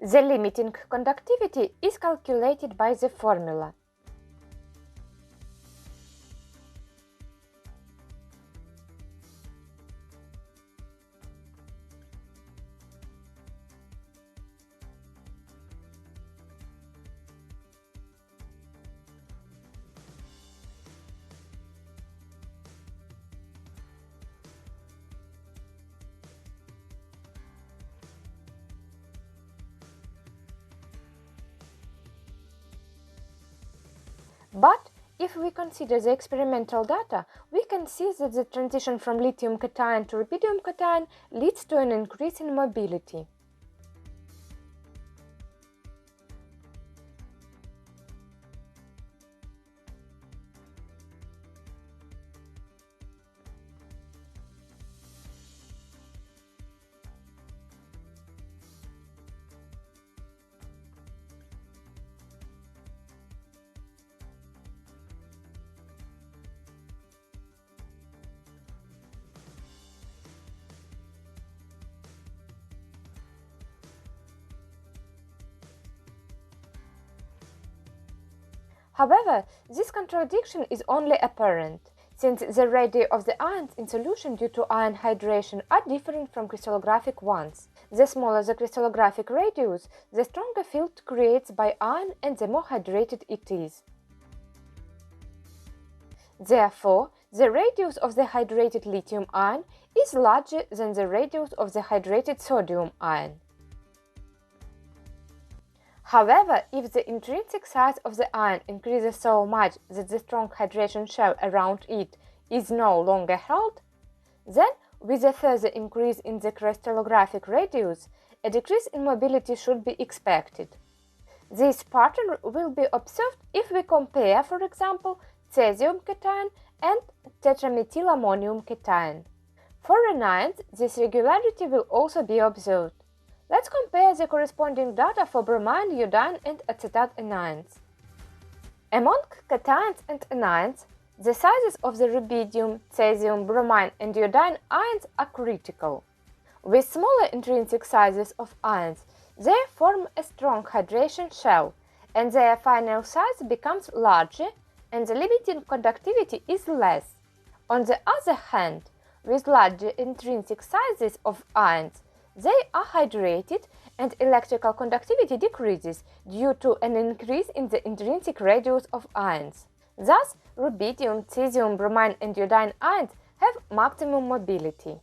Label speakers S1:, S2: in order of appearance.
S1: The limiting conductivity is calculated by the formula But if we consider the experimental data, we can see that the transition from lithium cation to rubidium cation leads to an increase in mobility. However, this contradiction is only apparent, since the radii of the ions in solution due to ion hydration are different from crystallographic ones. The smaller the crystallographic radius, the stronger field created by ion and the more hydrated it is. Therefore, the radius of the hydrated lithium ion is larger than the radius of the hydrated sodium ion. However, if the intrinsic size of the ion increases so much that the strong hydration shell around it is no longer held, then with a further increase in the crystallographic radius, a decrease in mobility should be expected. This pattern will be observed if we compare, for example, caesium cation and tetramethylammonium cation. For anions, this regularity will also be observed. Let's compare the corresponding data for bromine, iodine, and acetate anions. Among cations and anions, the sizes of the rubidium, caesium, bromine, and iodine ions are critical. With smaller intrinsic sizes of ions, they form a strong hydration shell, and their final size becomes larger, and the limiting conductivity is less. On the other hand, with larger intrinsic sizes of ions, they are hydrated and electrical conductivity decreases due to an increase in the intrinsic radius of ions. Thus, rubidium, caesium, bromine, and iodine ions have maximum mobility.